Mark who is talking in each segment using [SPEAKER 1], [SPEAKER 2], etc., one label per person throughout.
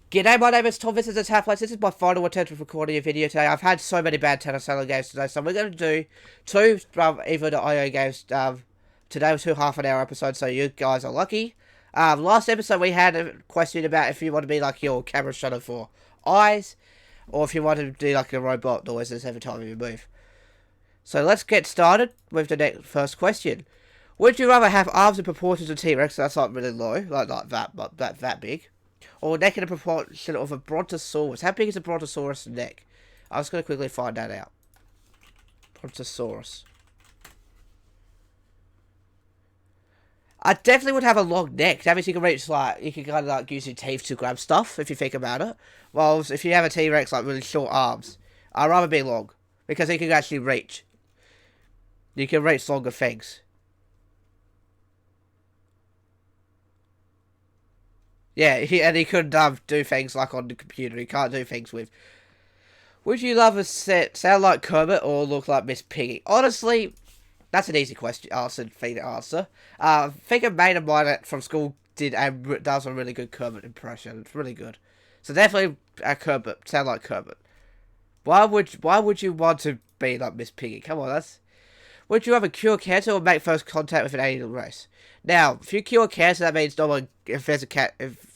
[SPEAKER 1] G'day, my name is Tom, this is the Taplets. This is my final attempt of recording a video today. I've had so many bad Tennis games today, so we're going to do two even the IO games. Today was two half-an-hour episodes, so you guys are lucky. Last episode we had a question about if you want to be like your camera shutter for eyes, or if you want to do like a robot noises every time you move. So let's get started with the first question. Would you rather have arms in proportions of T-Rex, so that's not really low, like that, but that big? Or neck in a proportion of a Brontosaurus. How big is a Brontosaurus neck? I was going to quickly find that out. Brontosaurus. I definitely would have a long neck. That means you can reach, like, you can kind of, like, use your teeth to grab stuff, if you think about it. Well, if you have a T-Rex, like, really short arms, I'd rather be long. Because you can actually reach. You can reach longer things. Yeah, and he could do things like on the computer. He can't do things with. Would you rather sound like Kermit or look like Miss Piggy? Honestly, that's an easy question. Thing to answer. I think a mate of mine from school does a really good Kermit impression. It's really good. So definitely a Kermit. Sound like Kermit. Why would you want to be like Miss Piggy? Come on, that's. Would you rather cure cancer or make first contact with an alien race? Now, if you cure cancer, that means no one. If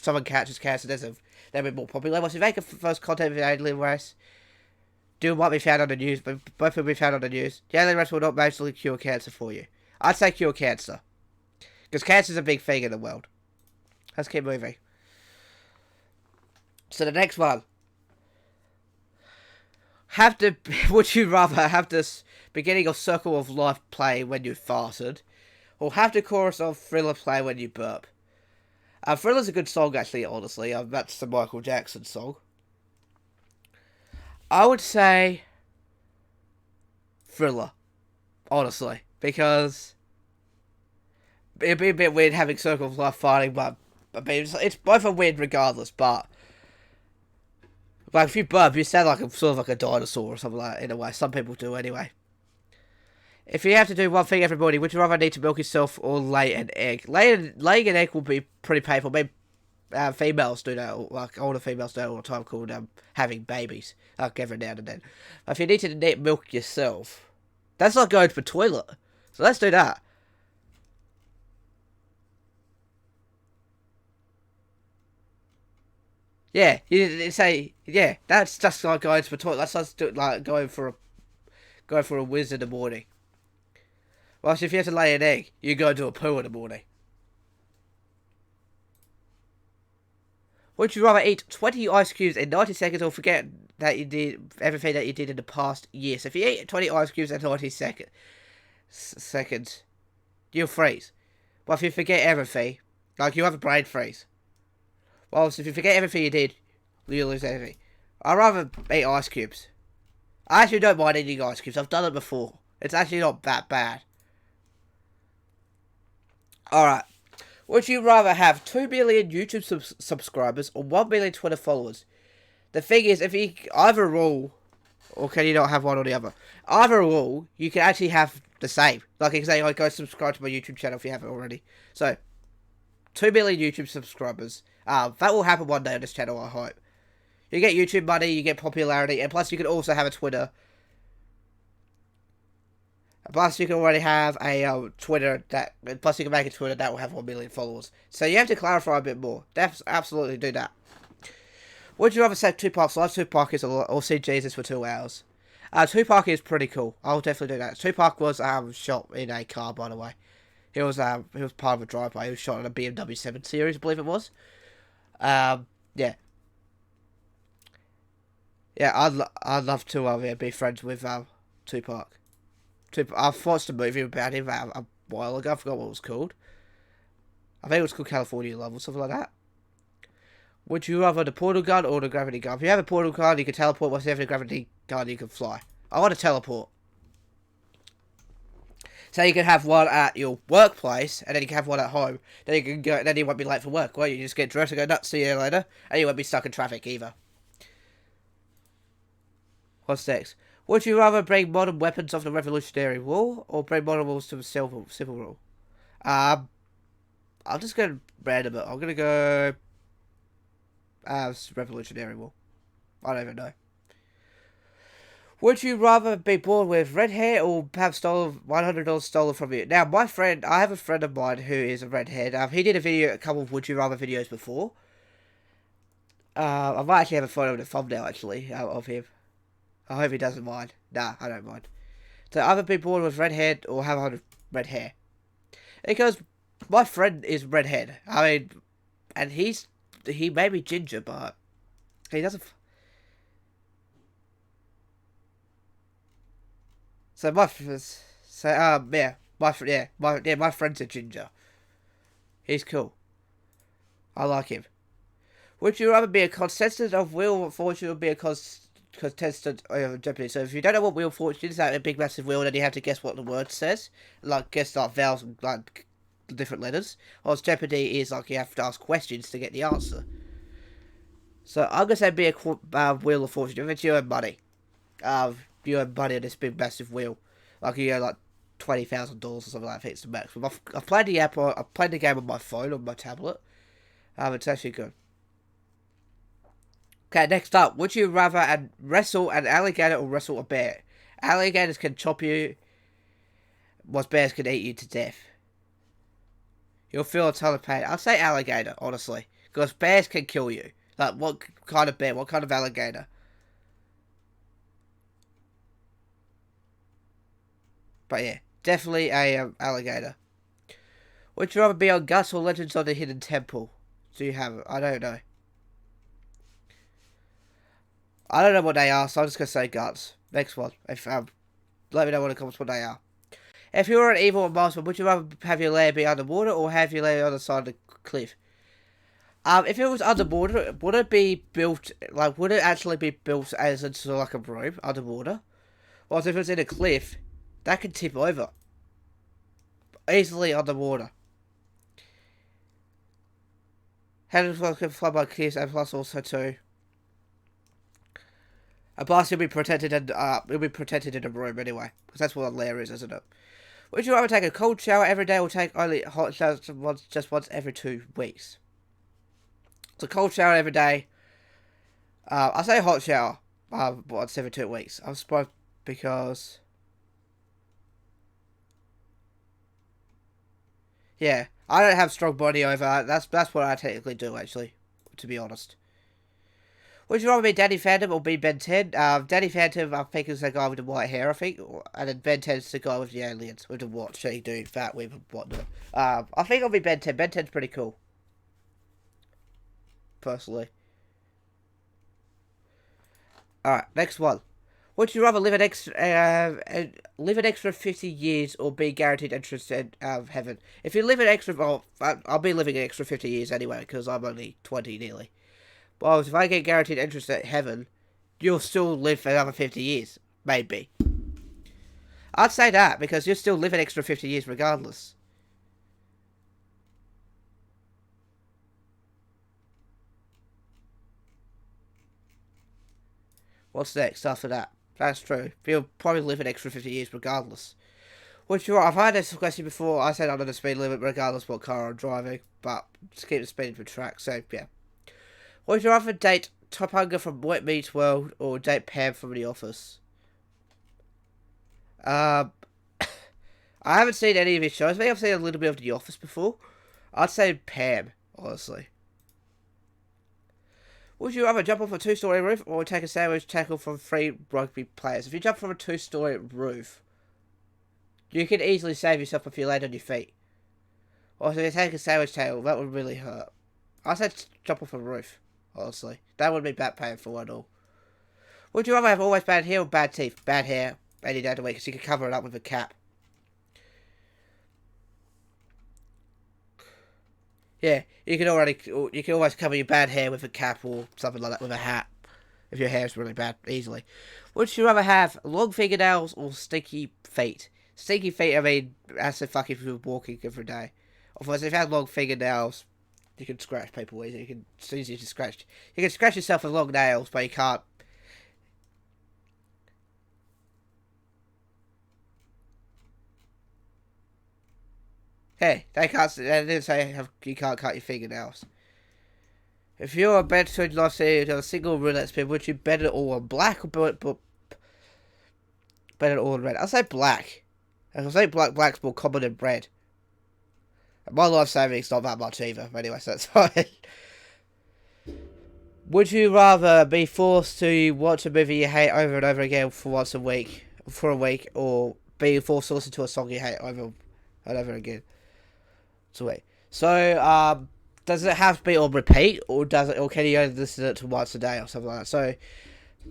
[SPEAKER 1] someone catches cancer, they'll be more popular. Once you make a first contact with an alien race, do might be found on the news, but both will be found on the news. The alien race will not magically cure cancer for you. I'd say cure cancer, because cancer's a big thing in the world. Let's keep moving. So the next one. Would you rather have this beginning of Circle of Life play when you farted, or have the chorus of Thriller play when you burp? Thriller's a good song, actually, honestly. That's the Michael Jackson song. I would say Thriller, honestly, because it'd be a bit weird having Circle of Life fighting, but I mean, it's both a win regardless, but like if you burp, you sound like sort of like a dinosaur or something like that, in a way. Some people do anyway. If you have to do one thing every morning, would you rather need to milk yourself or lay an egg? Laying an egg will be pretty painful. Maybe females do that, like older females do that all the time, called having babies, like every now and then. If you need to milk yourself, that's not going to the toilet. So let's do that. Yeah, you say that's just like going to the toilet. That's just like going for a whiz in the morning. Whilst if you have to lay an egg, you go to a poo in the morning. Would you rather eat 20 ice cubes in 90 seconds or forget that you did everything that you did in the past year? So if you eat 20 ice cubes in 90 seconds, you'll freeze. But if you forget everything, like you have a brain freeze. Well, if you forget everything you did, you'll lose everything. I'd rather eat ice cubes. I actually don't mind eating ice cubes. I've done it before. It's actually not that bad. Alright. Would you rather have 2 million YouTube subscribers or 1 million Twitter followers? The thing is, if you either rule, or can you not have one or the other? Either rule, you can actually have the same. Like you can say, go subscribe to my YouTube channel if you haven't already. So, 2 million YouTube subscribers. That will happen one day on this channel, I hope. You get YouTube money, you get popularity, and plus you can also have a Twitter. Plus, you can already have a Twitter that. Plus, you can make a Twitter that will have 1 million followers. So you have to clarify a bit more. Absolutely do that. Would you rather say Tupac's live Tupac is or see Jesus for 2 hours? Tupac is pretty cool. I'll definitely do that. Tupac was shot in a car, by the way. He was part of a drive-by. He was shot in a BMW 7 Series, I believe it was. Yeah. Yeah, I'd love to be friends with Tupac. I've watched a movie about him a while ago. I forgot what it was called. I think it was called California Love or something like that. Would you rather the portal gun or the gravity gun? If you have a portal gun, you can teleport. Once you have a gravity gun, you can fly. I want to teleport. So you can have one at your workplace, and then you can have one at home. Then you can go. Then you won't be late for work. Well, you just get dressed and go nuts. See you later, and you won't be stuck in traffic either. What's next? Would you rather bring modern weapons of the Revolutionary War or bring modern rules to the Civil War? I'm just going to random it. I'm going to go Revolutionary War. I don't even know. Would you rather be born with red hair or have stolen $100 stolen from you? Now, I have a friend of mine who is a redhead. He did a couple of Would You Rather videos before. I might actually have a photo of the thumbnail, actually, of him. I hope he doesn't mind. Nah, I don't mind. So, either be born with red hair or have red hair. Because my friend is redhead. I mean, and he may be ginger, but he doesn't. So my friend's a ginger. He's cool. I like him. Would you rather be a contestant of Wheel of Fortune or be a contestant of Jeopardy? So if you don't know what Wheel of Fortune is, that a big massive wheel, then you have to guess what the word says, like guess like vowels and like different letters. Or Jeopardy is like you have to ask questions to get the answer. So I'm gonna say be a Wheel of Fortune. If it's you and money, you earn money on this big massive wheel, like you earn like $20,000 or something like that. It's the max. But I've played the app. I've played the game on my phone on my tablet. It's actually good. Okay, next up, would you rather wrestle an alligator or wrestle a bear? Alligators can chop you, whilst bears can eat you to death. You'll feel a ton of pain. I'd say alligator, honestly, because bears can kill you. Like, what kind of bear? What kind of alligator? But yeah, definitely a alligator. Would you rather be on Guts or Legends of the Hidden Temple? Do you have it? I don't know. I don't know what they are, so I'm just gonna say Guts. Next one. If let me know in the comments what they are. If you were an evil monster, would you rather have your lair be underwater or have your lair on the side of the cliff? If it was underwater, would it be built like? Would it actually be built as into like a room underwater? Or if it's in a cliff, that could tip over easily underwater. How can fly by cliffs and plus also too. A blast will be protected and it'll be protected in a room anyway, because that's what a lair is, isn't it? Would you rather take a cold shower every day or take only hot showers just once every 2 weeks? So cold shower every day. I say hot shower once every 2 weeks. I'm surprised because yeah, I don't have strong body over. That's what I technically do actually, to be honest. Would you rather be Danny Phantom or be Ben 10? Danny Phantom, I think, is the guy with the white hair, I think. And then Ben 10 is the guy with the aliens, with the watch that you do that with and whatnot. I think I'll be Ben 10. Ben 10's pretty cool. Personally. Alright, next one. Would you rather live an extra 50 years or be guaranteed entrance to heaven? If you live an extra... Well, I'll be living an extra 50 years anyway, because I'm only 20 nearly. Well, if I get guaranteed entrance at heaven, you'll still live for another 50 years. Maybe. I'd say that, because you'll still live an extra 50 years regardless. What's next after that? That's true. You'll probably live an extra 50 years regardless. Which, I've had this question before. I said under the speed limit regardless what car I'm driving. But, just keep the speed for track, so, yeah. Would you rather date Topanga from Wet Meets World or date Pam from The Office? I haven't seen any of his shows. I think I've seen a little bit of The Office before. I'd say Pam, honestly. Would you rather jump off a 2-story roof or take a sandwich tackle from 3 rugby players? If you jump from a 2-story roof, you can easily save yourself if you land on your feet. Or if you take a sandwich tackle, that would really hurt. I'd say jump off a roof, honestly. That would be bad painful at all. Would you rather have always bad hair or bad teeth? Bad hair, any day of the week, because you can cover it up with a cap. Yeah, you can always cover your bad hair with a cap or something like that with a hat. If your hair is really bad, easily. Would you rather have long fingernails or sticky feet? Sticky feet, I mean, that's the fuck if you're walking every day. Of course, if you have long fingernails, you can scratch people easy. It's easy to scratch. You can scratch yourself with long nails, but you can't. Hey, they didn't say you can't cut your fingernails. If you're a bet between life series on a single roulette spin, would you bet it all on black or bet it all on red? I'll say black. I'll say black's more common than red. My life savings not that much either, anyway, so that's fine. Would you rather be forced to watch a movie you hate over and over again for a week, or be forced to listen to a song you hate over and over again? So, does it have to be on repeat, or can you only listen to it to once a day or something like that? So,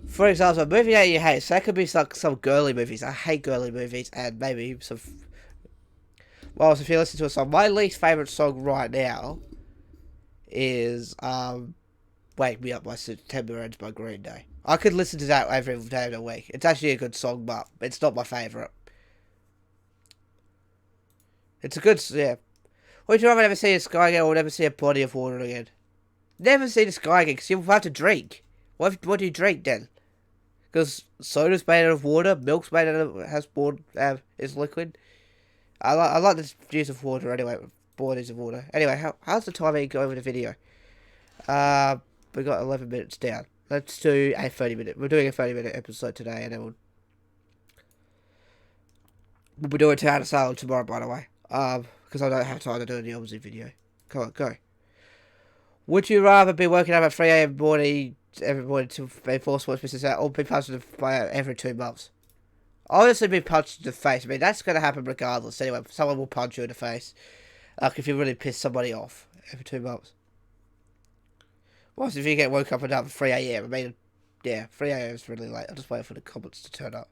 [SPEAKER 1] for example, a movie that you hate, so that could be some girly movies. I hate girly movies, and maybe some. Well, if you listen to a song, my least favorite song right now is "Wake Me Up" by September Ends by Green Day. I could listen to that every day of the week. It's actually a good song, but it's not my favorite. It's a good, yeah. Would you rather never see a sky again or never see a body of water again? Never see the sky again, because you'll have to drink. What do you drink then? Because soda's made out of water, milk's made out of, is liquid. I like the use of water anyway, bodies of water. Anyway, how's the timing going with the video? We got 11 minutes down. Let's do a 30-minute. We're doing a 30-minute episode today, and then we'll be doing Town of Salem tomorrow, by the way. Because I don't have time to do the opposite video. Come on, go. Would you rather be waking up at 3 a.m. every morning to be forced to watch Mrs. Out, or be punched in the face every 2 months? Obviously, be punched in the face. I mean, that's going to happen regardless. Anyway, someone will punch you in the face. Like, if you really piss somebody off every 2 months. What if you get woke up at 3 a.m.? I mean, yeah, 3 a.m. is really late. I'll just wait for the comments to turn up.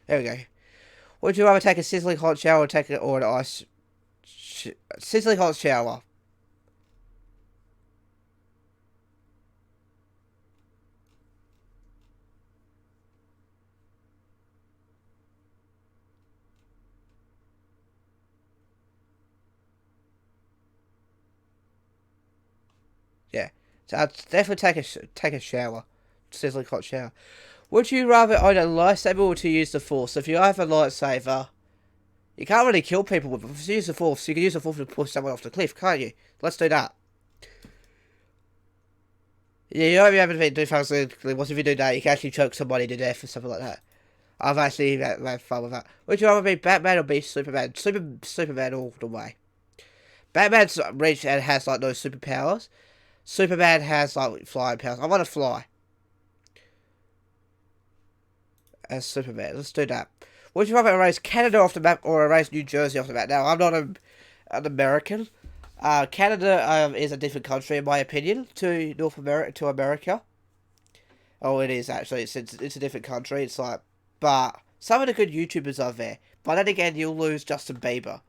[SPEAKER 1] There we go. Would you rather take a sizzling hot shower or an ice... sizzling hot shower. Yeah. So I'd definitely take a shower. Sizzling hot shower. Would you rather own a lightsaber or to use the Force? So if you have a lightsaber, you can't really kill people with it. If you use the Force, you can use the Force to push someone off the cliff, can't you? Let's do that. Yeah, you don't have to do things like, what if you do that? You can actually choke somebody to death or something like that. I've actually had fun with that. Would you rather be Batman or be Superman? Superman all the way. Batman's rich and has like no superpowers. Superman has like flying powers. I want to fly as Superman. Let's do that. Would you rather erase Canada off the map or erase New Jersey off the map? Now, I'm not an American. Canada is a different country, in my opinion, to America. Oh, it is actually. It's a different country. It's like, but some of the good YouTubers are there. But then again, you'll lose Justin Bieber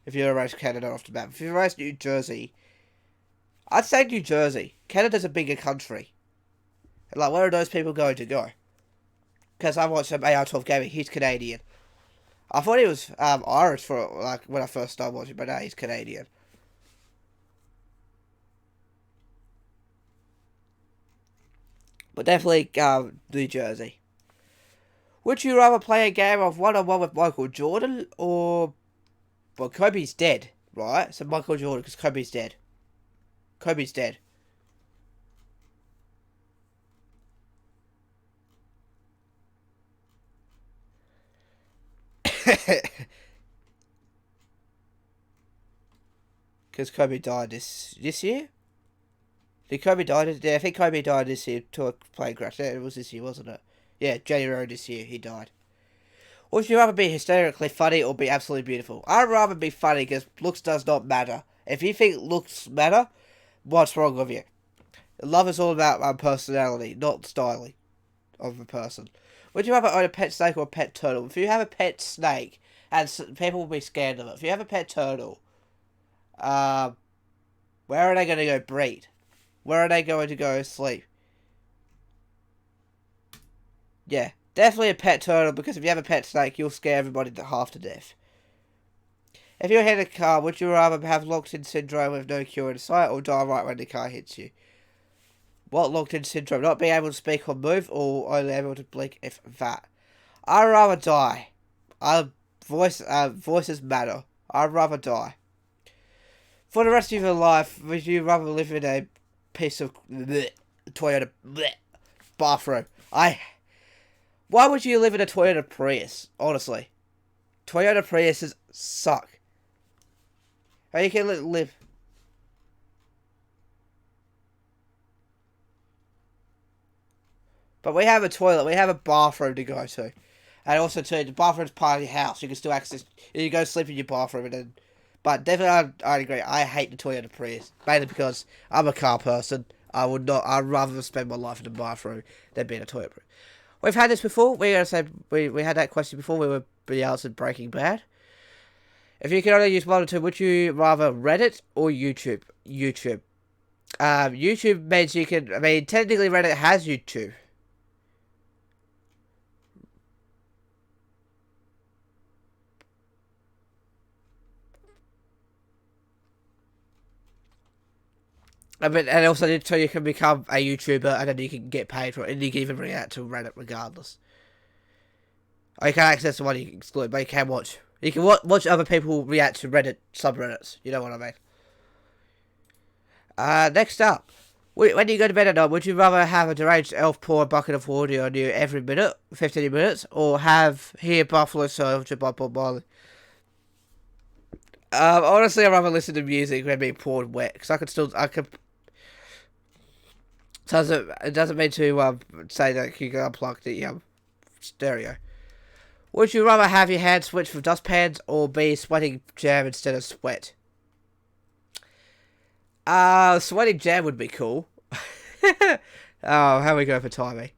[SPEAKER 1] if you erase Canada off the map. If you erase New Jersey, I'd say New Jersey. Canada's a bigger country. Like, where are those people going to go? Because I watched some AR12 Gaming. He's Canadian. I thought he was Irish for like when I first started watching, but now he's Canadian. But definitely New Jersey. Would you rather play a game of one-on-one with Michael Jordan or... Well, Kobe's dead, right? So Michael Jordan, because Kobe's dead. Kobe's dead. Because Kobe died this year? Did Kobe die? Yeah, I think Kobe died this year to a plane crash. Yeah, it was this year, wasn't it? Yeah, January this year, he died. Would you rather be hysterically funny or be absolutely beautiful? I'd rather be funny because looks does not matter. If you think looks matter, what's wrong with you? Love is all about personality, not styling of a person. Would you rather own a pet snake or a pet turtle? If you have a pet snake, and people will be scared of it. If you have a pet turtle, where are they going to go breed? Where are they going to go sleep? Yeah, definitely a pet turtle, because if you have a pet snake, you'll scare everybody half to death. If you hit a car, would you rather have locked-in syndrome with no cure in sight, or die right when the car hits you? What locked-in syndrome? Not being able to speak or move, or only able to blink if that? I'd rather die. Voices matter. I'd rather die. For the rest of your life, would you rather live in a piece of Toyota bathroom. Why would you live in a Toyota Prius? Honestly, Toyota Priuses suck. How you can live? But we have a toilet. We have a bathroom to go to. And also, too, the bathroom's part of your house. You can still access... You go sleep in your bathroom and then... But definitely, I agree. I hate the Toyota Prius. Mainly because I'm a car person. I would not... I'd rather spend my life in the bathroom than being a Toyota Prius. We've had this before. We had that question before. We were being answered Breaking Bad. If you could only use one or two, would you rather Reddit or YouTube? YouTube. YouTube means you can... I mean, technically Reddit has YouTube. I mean, and also, so you can become a YouTuber and then you can get paid for it, and you can even react to Reddit regardless. Or you can't access the one you can exclude, but you can watch. You can watch other people react to Reddit subreddits. You know what I mean? Next up. When you go to bed at night, would you rather have a deranged elf pour a bucket of water on you every minute, 15 minutes, or hear Buffalo Soldier by Bob Marley? Honestly, I'd rather listen to music when being poured wet, because I could... It doesn't mean to say that you can unplug the stereo. Would you rather have your hands switch from dustpans or be sweating jam instead of sweat? Sweating jam would be cool. Oh, how we go for timing?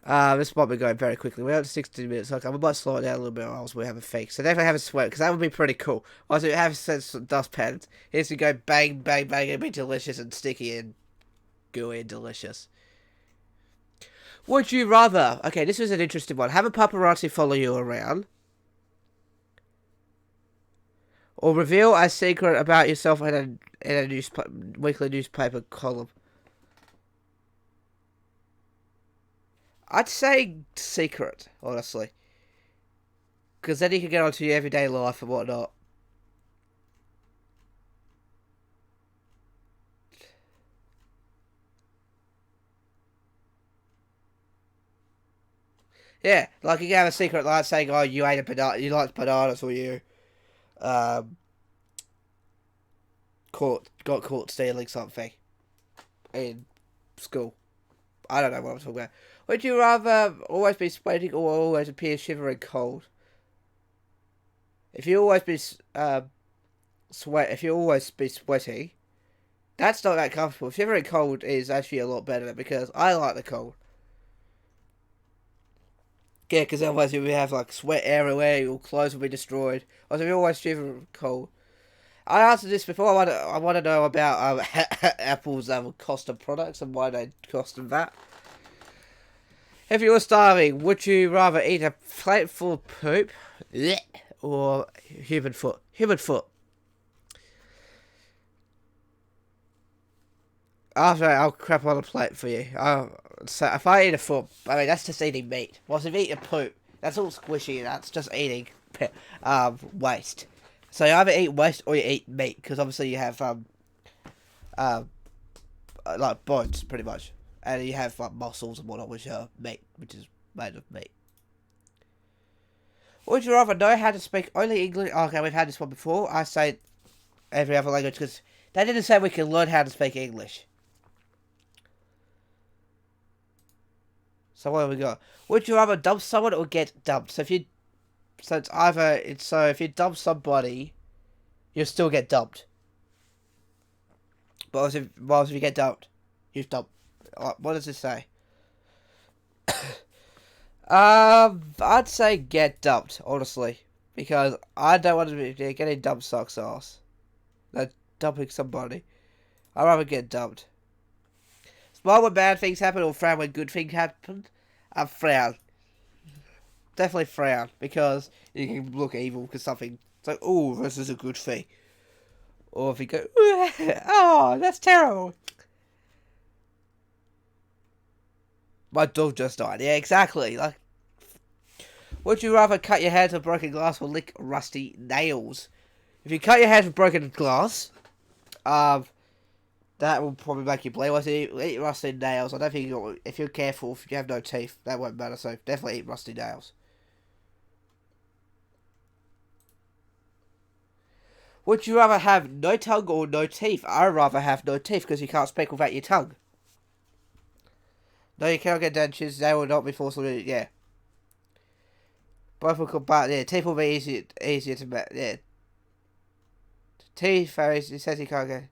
[SPEAKER 1] This might be going very quickly. We're at 60 minutes. Okay, we might slow it down a little bit, or else we have a fix. So definitely have a sweat, because that would be pretty cool. Also, have dustpans. Here's to go bang, bang, bang, and be delicious and sticky and gooey and delicious. Would you rather... Okay, this is an interesting one. Have a paparazzi follow you around, or reveal a secret about yourself in a weekly newspaper column? I'd say secret, honestly. Because then you can get onto your everyday life and whatnot. Yeah, like you can have a secret like saying, oh, you ate a banana, you liked bananas, or you got caught stealing something in school. I don't know what I'm talking about. Would you rather always be sweating or always appear shivering cold? If you always be sweating, that's not that comfortable. Shivering cold is actually a lot better because I like the cold. Yeah, because otherwise you would have like sweat everywhere, your clothes will be destroyed. Also, if you always shiver cold. I answered this before. I want to know about Apple's cost of products and why they cost them that. If you were starving, would you rather eat a plate full of poop or human foot? Human foot. After I'll crap on a plate for you. So if I eat a foot, I mean that's just eating meat. Whilst if you eat a poop, that's all squishy. That's just eating waste. So you either eat waste or you eat meat, because obviously you have like bones pretty much, and you have like muscles and whatnot, which are meat, which is made of meat. Would you rather know how to speak only English? Oh, okay, we've had this one before. I say every other language because they didn't say we can learn how to speak English. So what have we got? Would you rather dump someone or get dumped? So if you if you dump somebody, you'll still get dumped. But if you get dumped, you've dumped. What does it say? I'd say get dumped, honestly, because I don't want to be getting dumped sucks ass. Like dumping somebody, I'd rather get dumped. Smile when bad things happen, or frown when good things happen. I frown. Definitely frown, because you can look evil because something. It's like, oh, this is a good thing. Or if you go, oh, that's terrible. My dog just died. Yeah, exactly. Like, would you rather cut your hands with broken glass or lick rusty nails? If you cut your hands with broken glass, then That will probably make you bleed. Once you eat rusty nails, I don't think if you're careful, if you have no teeth, that won't matter. So definitely eat rusty nails. Would you rather have no tongue or no teeth? I'd rather have no teeth because you can't speak without your tongue. No, you cannot get dentures. They will not be forceful. Yeah. Both will come back. Yeah, teeth will be easier to make. Yeah. Teeth, it says you can't get.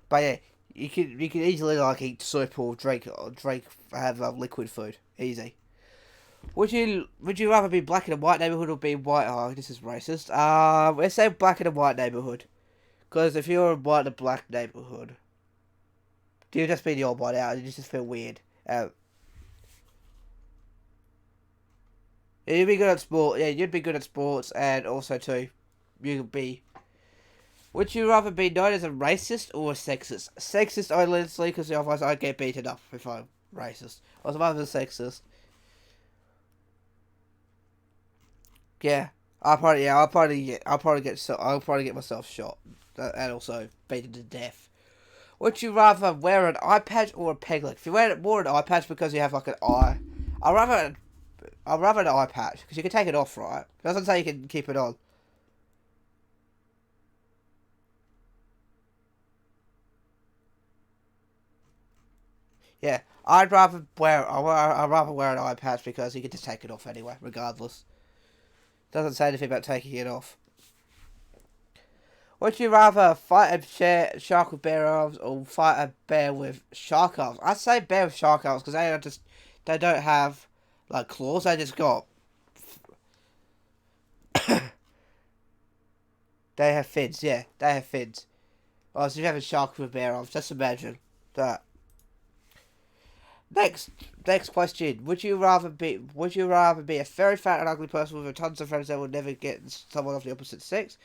[SPEAKER 1] But yeah, you can easily like eat soup or drink have liquid food. Easy. Would you rather be black in a white neighborhood or be white? Oh, this is racist. Let's say black in a white neighborhood, because if you're in white in a black neighborhood, you just be the odd one out. You just feel weird. You'd be good at sport. Yeah, you'd be good at sports, and also too, you'd be. Would you rather be known as a racist or a sexist? Sexist only, because otherwise I'd get beaten up if I'm racist. I was rather sexist. Yeah, I'll probably get myself shot, and also beaten to death. Would you rather wear an eye patch or a peg leg? If you wore an eye patch because you have like an eye, I'd rather an eye patch because you can take it off, right? It doesn't say you can keep it on. Yeah, I'd rather wear an eye patch because you can just take it off anyway, regardless. Doesn't say anything about taking it off. Would you rather fight a shark with bare arms or fight a bear with shark arms? I'd say bear with shark arms because they don't have like claws. They just got they have fins. Yeah, they have fins. Oh, so if you have a shark with bare arms, just imagine that. Next question. Would you rather be a very fat and ugly person with tons of friends that would never get someone of the opposite sex?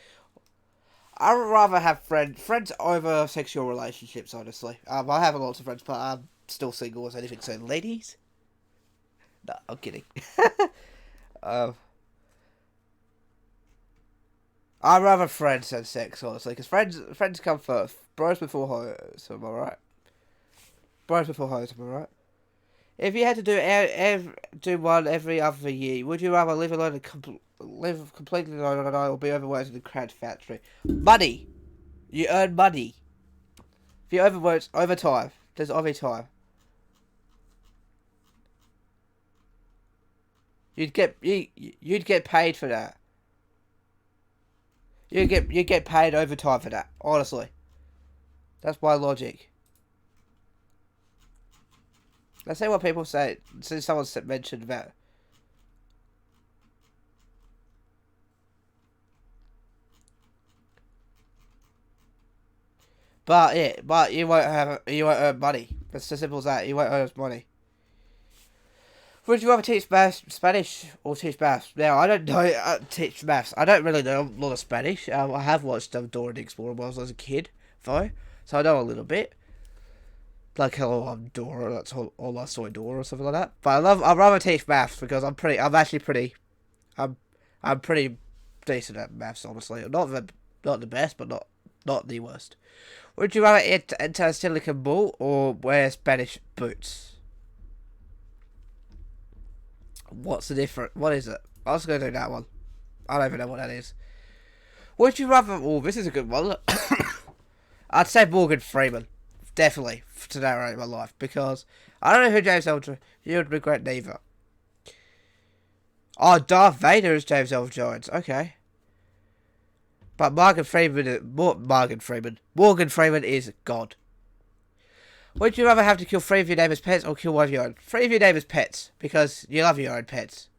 [SPEAKER 1] I would rather have friends over sexual relationships, honestly. I have lots of friends, but I'm still single as anything, so ladies? No, I'm kidding. I'd rather friends than sex, honestly, because friends come first. Bros before hoes, am I right? Bros before hoes, am I right? If you had to do one every other year, would you rather live alone and live completely alone or be overworked in a crowd factory? Money! You earn money. If you overwork, overtime. There's overtime. You'd get paid for that. You'd get paid overtime for that, honestly. That's my logic. Let's see what people say. See, someone mentioned about. But yeah, you won't earn money. It's as simple as that. You won't earn money. Would you rather teach Spanish or teach maths? Now I don't know teach maths. I don't really know a lot of Spanish. I have watched Dora the Explorer when I was a kid, though, so I know a little bit. Like, hello, I'm Dora. That's all I saw in Dora or something like that. But I'd rather teach maths because I'm pretty decent at maths, honestly. Not the best, but not the worst. Would you rather enter a silicon ball or wear Spanish boots? What's the difference? What is it? I was going to do that one. I don't even know what that is. Would you rather... Oh, this is a good one. I'd say Morgan Freeman. Definitely, to narrate my life, because I don't know who James Earl Jones. You would regret neither. Oh, Darth Vader is James Earl Jones. Okay, but Morgan Freeman is God. Would you rather have to kill 3 of your neighbour's pets or kill 1 of your own? 3 of your neighbour's pets, because you love your own pets.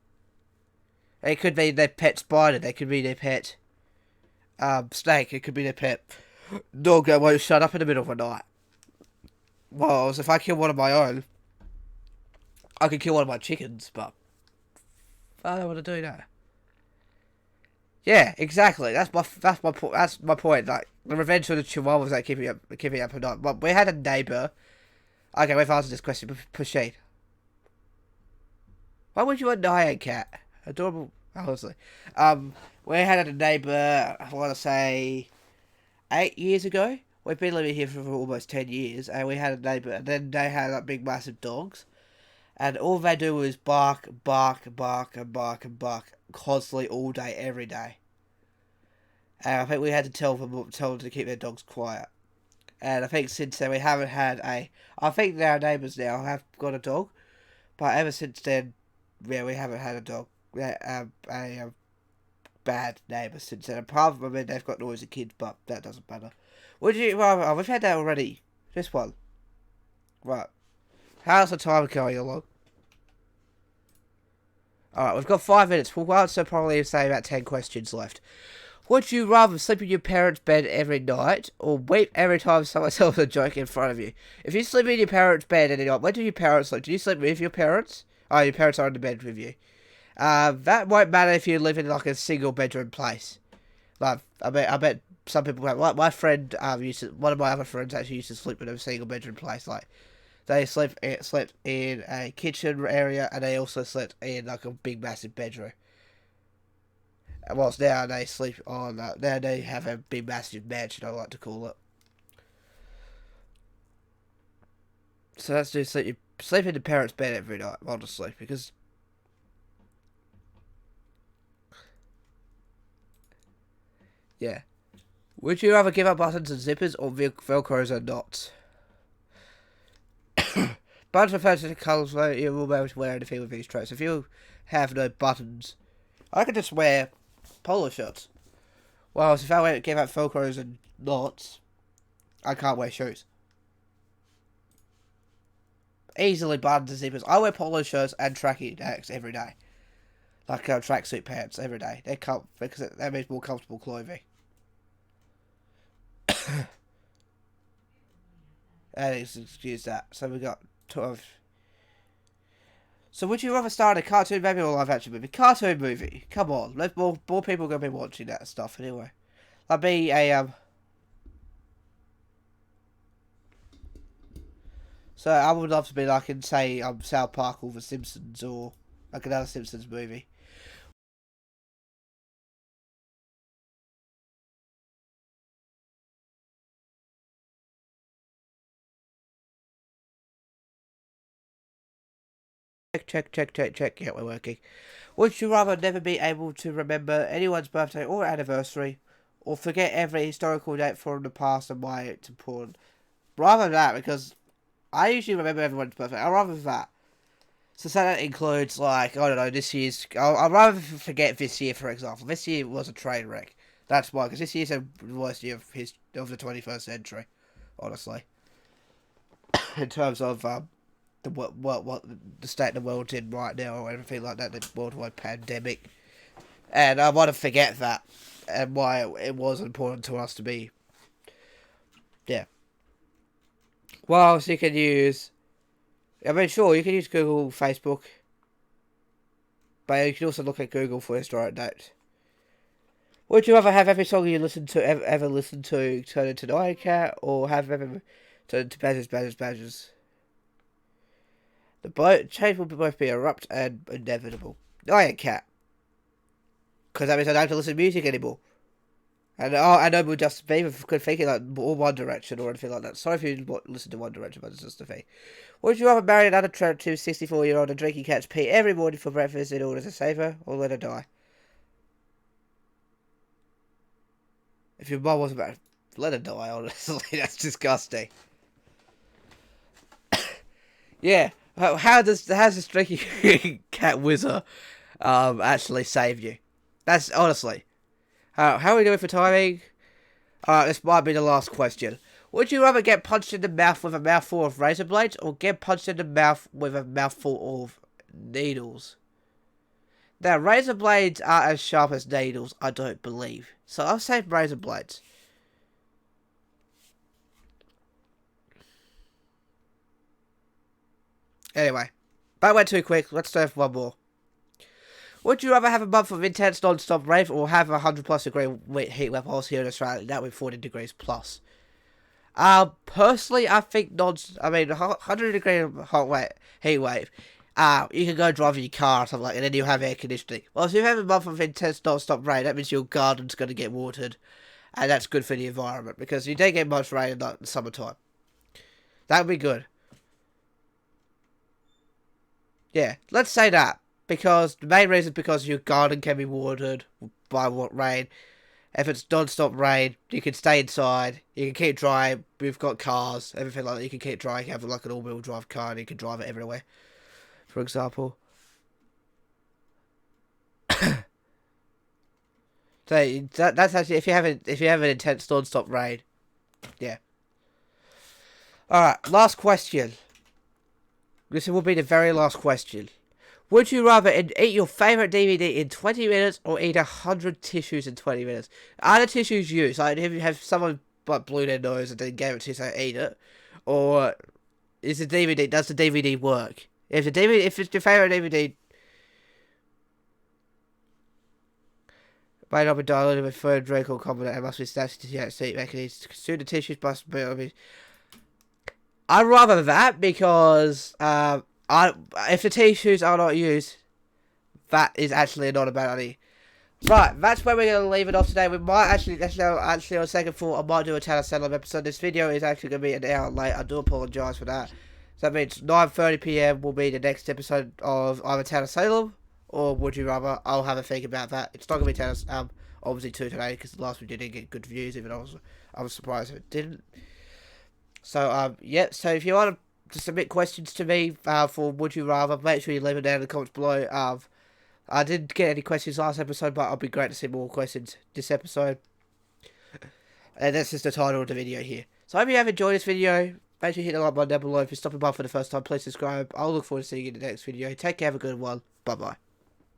[SPEAKER 1] It could be their pet spider. They could be their pet snake. It could be their pet dog that won't shut up in the middle of the night. Well, if I kill one of my own, I could kill one of my chickens, but I don't want to do that. Yeah, exactly. That's my point. Like the revenge for the chihuahuas that keep me up at night. But we had a neighbour. Okay, we've answered this question. Proceed. Why would you want a nyan cat? Adorable, honestly. We had a neighbour. I want to say 8 years ago. we've been living here for almost 10 years, and we had a neighbour, and then they had like big massive dogs, and all they do is bark, bark, bark, and bark, and bark, constantly all day, every day. And I think we had to tell them to keep their dogs quiet. And I think since then we haven't had a... I think our neighbours now have got a dog, but ever since then, yeah, we haven't had a dog. A bad neighbour since then. Apart from, I mean, they've got noisy kids, but that doesn't matter. Would you rather... Oh, we've had that already. This one. Right. How's the time going along? Alright, we've got 5 minutes. We'll answer probably, say, about 10 questions left. Would you rather sleep in your parents' bed every night, or weep every time someone tells a joke in front of you? If you sleep in your parents' bed every night, where do your parents sleep? Do you sleep with your parents? Oh, your parents are in the bed with you. That won't matter if you live in like a single bedroom place. Like, I bet some people have. Like my friend, one of my other friends actually used to sleep in a single bedroom place. Like, they slept in a kitchen area, and they also slept in like a big massive bedroom. Whilst now they sleep on, now they have a big massive mansion, I like to call it. So let's do sleep in the parents' bed every night, honestly, because... Yeah. Would you rather give up buttons and zippers, or velcros and knots? Buttons refer to the colours where you will be able to wear anything with these traits. If you have no buttons, I could just wear polo shirts. Well, if I give out velcros and knots, I can't wear shoes. Easily buttons and zippers. I wear polo shirts and tracking necks every day. Like tracksuit pants every day. They come because that means more comfortable clothing. And excuse that. So we got 12. So would you rather start a cartoon movie or live action movie? Cartoon movie. Come on. More people are going to be watching that stuff anyway. I'd be a, So I would love to be like in, say, South Park or The Simpsons or like another Simpsons movie. Check. Yeah, we're working. Would you rather never be able to remember anyone's birthday or anniversary, or forget every historical date from the past and why it's important? Rather that, because I usually remember everyone's birthday. I'd rather that. So that includes, like, I don't know, this year's... I'd rather forget this year, for example. This year was a train wreck. That's why, because this year's the worst year of the 21st century, honestly. In terms of what the state of the world's in right now, or everything like that, the worldwide pandemic. And I want to forget that, and why it was important to us to be... Yeah. What else you can use... I mean, sure, you can use Google, Facebook, but you can also look at Google for historic dates. Would you rather have every song you listen to ever listen to turn into Nyan Cat, or have ever turn into Badgers? The change will both be abrupt and inevitable. Nyan Cat, because that means I don't have to listen to music anymore. And I know we're just could think it like all One Direction or anything like that. Sorry if you listen to One Direction, but it's just a thing. Would you rather marry an unattractive 64-year-old and drink your cat's pee every morning for breakfast in order to save her, or let her die? If your mum wasn't married, let her die, honestly. That's disgusting. Yeah. How does this drinking cat whizzer actually save you? That's honestly. How are we doing for timing? This might be the last question. Would you rather get punched in the mouth with a mouthful of razor blades, or get punched in the mouth with a mouthful of needles? Now, razor blades are as sharp as needles, I don't believe. So I'll say razor blades. Anyway, that went too quick. Let's do one more. Would you rather have a month of intense non-stop rave, or have a 100+ degree heat wave whilst here in Australia, that with 40 degrees plus? Personally, I think 100-degree heat wave, you can go drive in your car or something like that, and then you'll have air conditioning. Well, if you have a month of intense non-stop rain, that means your garden's going to get watered. and that's good for the environment because you don't get much rain in the summertime. That would be good. Yeah, let's say that. Because the main reason is because your garden can be watered by what rain. If it's non-stop rain, you can stay inside. You can keep dry. We've got cars, everything like that. You can keep dry. You can have like an all-wheel drive car, and you can drive it everywhere. For example. So that's actually if you have an intense non-stop rain, yeah. All right, last question. This will be the very last question. Would you rather eat your favourite DVD in 20 minutes or eat 100 tissues in 20 minutes? Are the tissues used? Like, if you have someone like blew their nose and then gave it to you, so eat it? Or does the DVD work? If it's your favourite DVD, may not be diluted with food, drink, or combination, it must be snatched to eat mechanisms to consume the tissues must be. I'd rather that because if the tissues are not used, that is actually not a bad idea. Right, that's where we're going to leave it off today. We might actually on second thought, I might do a Town of Salem episode. This video is actually going to be an hour late. I do apologise for that. So that means 9:30 PM will be the next episode of either Town of Salem or Would You Rather. I'll have a think about that. It's not going to be Town of obviously 2 today because the last video didn't get good views, even I was surprised if it didn't. So, yeah, so if you want to submit questions to me for Would You Rather, make sure you leave them down in the comments below. I didn't get any questions last episode, but it'll be great to see more questions this episode. And that's just the title of the video here. So I hope you have enjoyed this video. Make sure you hit the like button down below. If you're stopping by for the first time, please subscribe. I'll look forward to seeing you in the next video. Take care, have a good one. Bye-bye.